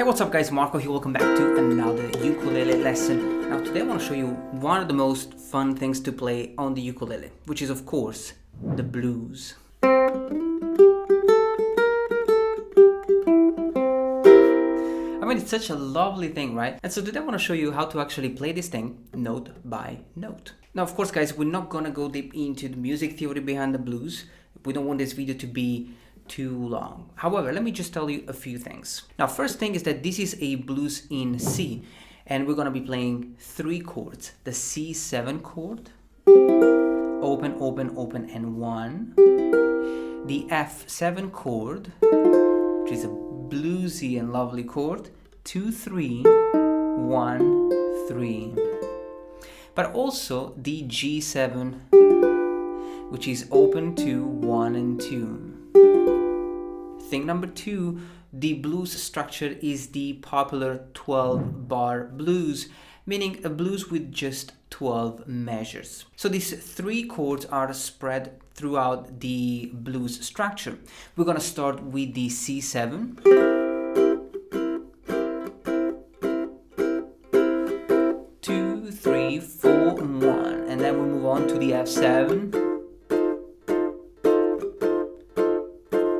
what's up guys, Marco here, welcome back to another ukulele lesson. Now today I want to show you one of the most fun things to play on the ukulele, which is of course the blues. I mean, it's such a lovely thing, right? And so today I want to show you how to actually play this thing note by note. Now of course guys, we're not gonna go deep into the music theory behind the blues. We don't want this video to be too long. However, let me just tell you a few things. Now, first thing is that this is a blues in C, and we're gonna be playing three chords: the C7 chord, open, open, open, and 1, the F7 chord, which is a bluesy and lovely chord, 2, 3, 1, 3, but also the G7, which is open, 2, 1, and 2. Thing number 2, the blues structure is the popular 12-bar blues, meaning a blues with just 12 measures. So these three chords are spread throughout the blues structure. We're gonna start with the C7, two, 3, 4, and 1, and then we move on to the F7,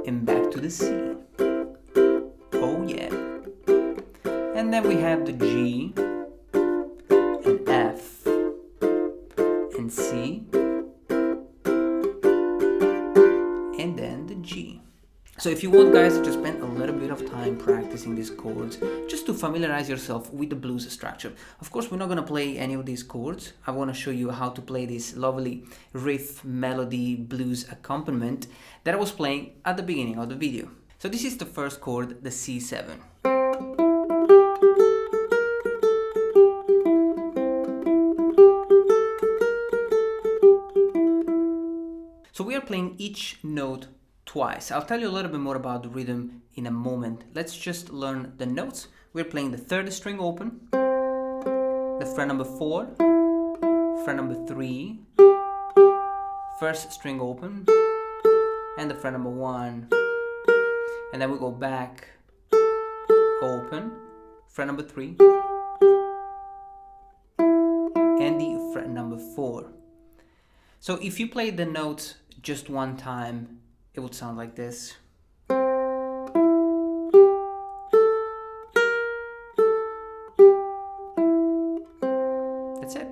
and back to the C. Oh yeah. And then we have the G, and F, and C, and then the G. So if you want guys to just spend a little bit of time practicing these chords, just to familiarize yourself with the blues structure. Of course, we're not gonna play any of these chords. I wanna show you how to play this lovely riff, melody, blues accompaniment that I was playing at the beginning of the video. So this is the first chord, the C7. So we are playing each note twice. I'll tell you a little bit more about the rhythm in a moment. Let's just learn the notes. We're playing the third string open, the fret number 4, fret number 3, first string open, and the fret number 1. And then we go back, open, fret number 3, and the fret number 4. So if you play the notes just one time, it would sound like this. That's it.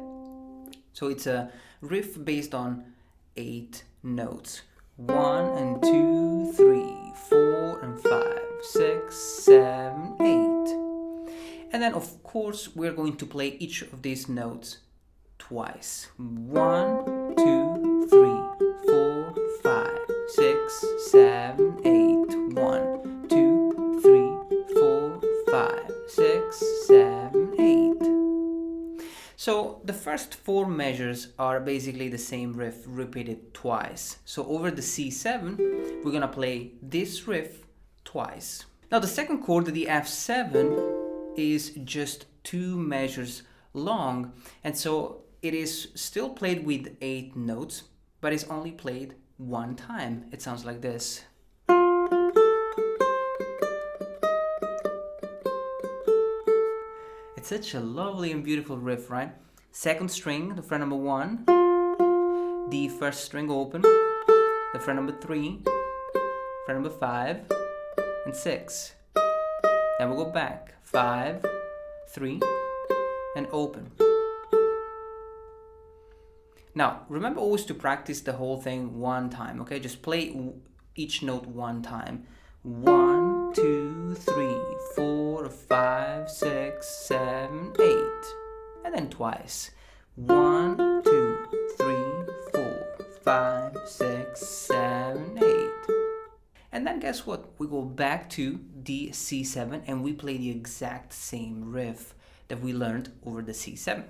So it's a riff based on 8 notes. 1 and 2, 3, 4 and 5, 6, 7, 8. And then of course we're going to play each of these notes twice. 1, 2, 3, 4, 5, 6, 7, 8. 1, 2, 3, 4, 5, 6, 7, 8. So the first 4 measures are basically the same riff repeated twice. So over the C7, we're gonna play this riff twice. Now the second chord, the F7, is just 2 measures long, and so it is still played with 8 notes, but it's only played one time. It sounds like this. It's such a lovely and beautiful riff, right? Second string, the fret number 1, the first string open, the fret number 3, fret number 5, and 6. Then we'll go back, 5, 3, and open. Now, remember always to practice the whole thing one time, okay? Just play each note one time. 1, 2, 3, 4, 5, 6, 7, 8. And then twice. 1, 2, 3, 4, 5, 6, 7, 8. And then guess what? We go back to the C7 and we play the exact same riff that we learned over the C7.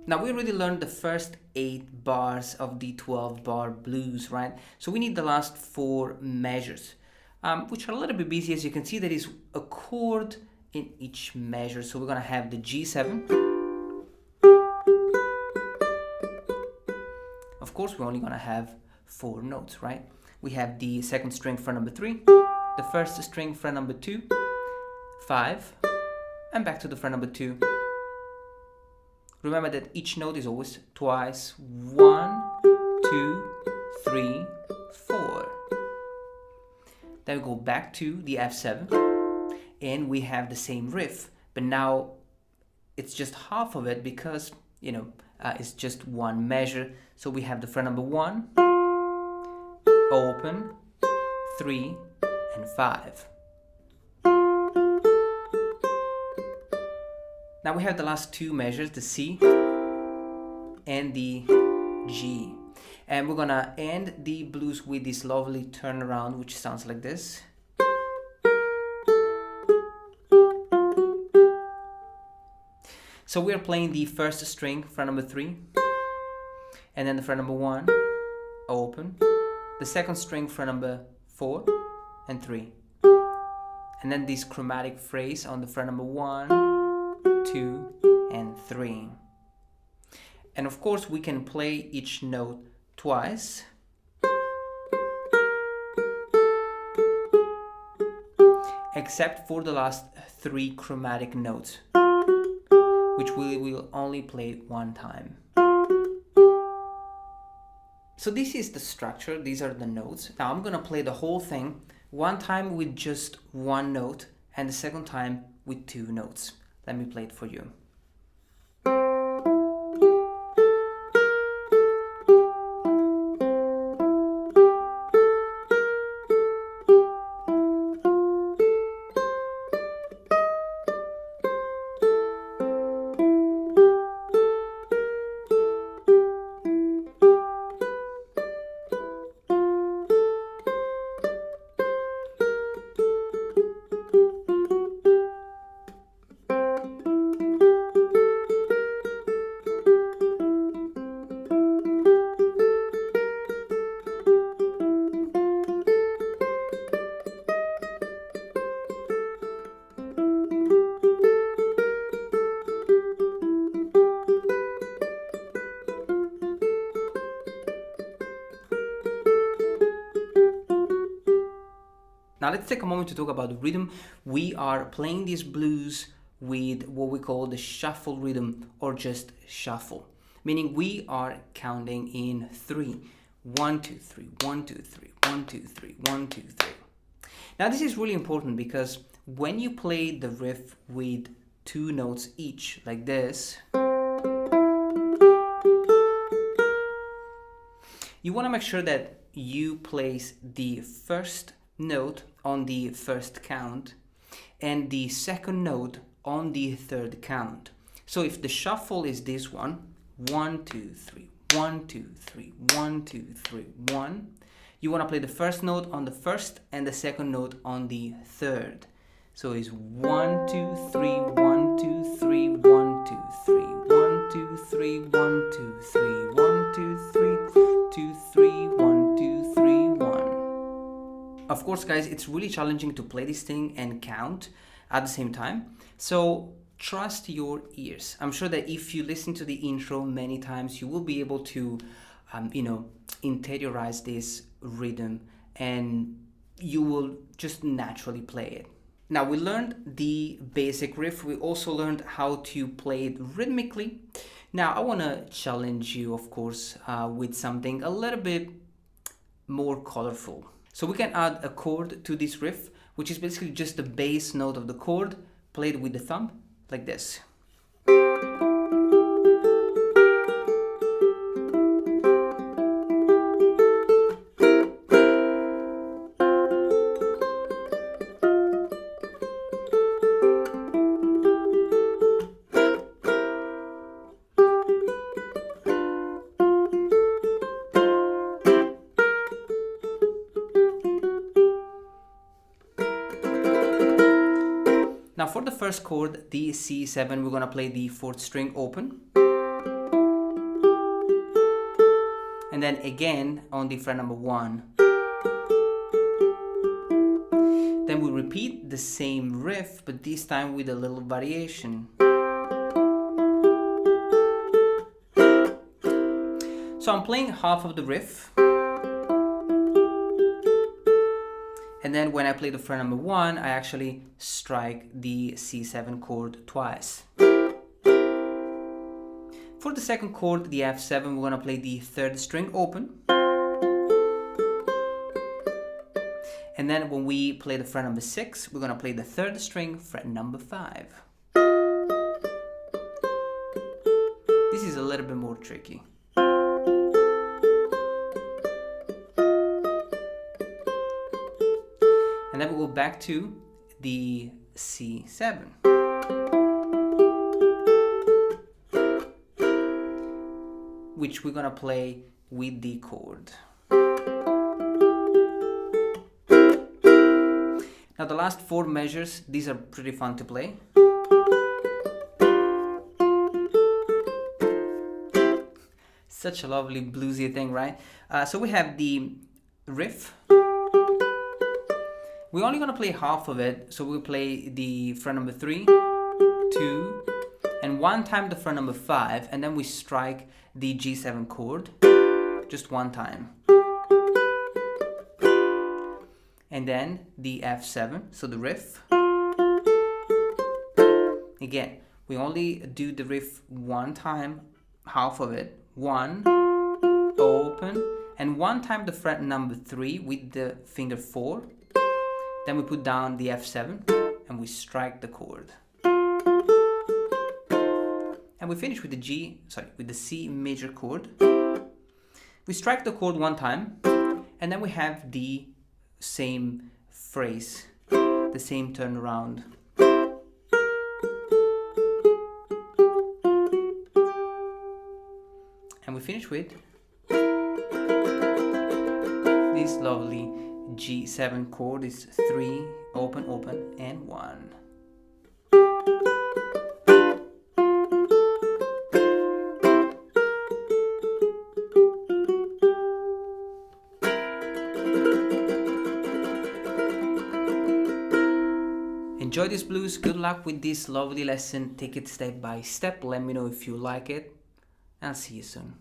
Now we already learned the first 8 bars of the 12-bar blues, right? So we need the last 4 measures, which are a little bit busy. As you can see, there is a chord in each measure. So we're gonna have the G7. Of course, we're only gonna have 4 notes, right? we have the second string fret number 3, the first string fret number 2, 5, and back to the fret number 2. Remember that each note is always twice. 1, 2, 3, 4. Then we go back to the F7 and we have the same riff, but now it's just half of it because, you know, it's just one measure. So we have the fret number 1, open, 3, and 5. Now we have the last two measures, the C and the G. And we're gonna end the blues with this lovely turnaround, which sounds like this. So we're playing the first string, fret number 3, and then the fret number 1, open, the second string, fret number 4 and 3, and then this chromatic phrase on the fret number 1, 2, and 3. And of course we can play each note twice, except for the last 3 chromatic notes, which we will only play one time. So this is the structure, these are the notes. Now I'm gonna play the whole thing one time with just one note and the second time with 2 notes. Let me play it for you. Now let's take a moment to talk about the rhythm. We are playing these blues with what we call the shuffle rhythm, or just shuffle, meaning we are counting in 3. 1, 2, 3, 1, 2, 3, 1, 2, 3, 1, 2, 3. Now this is really important because when you play the riff with 2 notes each, like this, you want to make sure that you place the first note on the first count and the second note on the third count. So if the shuffle is this one, 1, 2, 3, 1, 2, 3, 1, 2, 3, 1, you want to play the first note on the first and the second note on the third. So it's 1, 2, 3, 1, 2, 3, 1, 2, 3, 1, 2, 3, 1, 2, 3, 1, 2, 3, 2, 3, 1, 2, 3, 1. Of course, guys, it's really challenging to play this thing and count at the same time. So trust your ears. I'm sure that if you listen to the intro many times, you will be able to, interiorize this rhythm and you will just naturally play it. Now we learned the basic riff. We also learned how to play it rhythmically. Now I want to challenge you, of course, with something a little bit more colorful. So we can add a chord to this riff, which is basically just the bass note of the chord played with the thumb, like this. Now for the first chord, the C7, we're gonna play the 4th string open. And then again on the fret number 1. Then we repeat the same riff, but this time with a little variation. So I'm playing half of the riff. And then when I play the fret number 1, I actually strike the C7 chord twice. For the second chord, the F7, we're going to play the 3rd string open. And then when we play the fret number 6, we're going to play the 3rd string, fret number 5. This is a little bit more tricky. And then we go back to the C7. Which we're gonna play with the chord. Now the last 4 measures, these are pretty fun to play. Such a lovely bluesy thing, right? So we have the riff. We're only gonna play half of it, so we'll play the fret number 3, 2, and 1 time the fret number 5, and then we strike the G7 chord just 1 time. And then the F7, so the riff. Again, we only do the riff 1 time, half of it, 1, open, and 1 time the fret number 3 with the finger 4. Then we put down the F7 and we strike the chord. And we finish with the C major chord. We strike the chord 1 time, and then we have the same phrase, the same turnaround. And we finish with this lovely G7 chord. Is 3, open, open, and 1. Enjoy this blues. Good luck with this lovely lesson. Take it step by step. Let me know if you like it. I'll see you soon.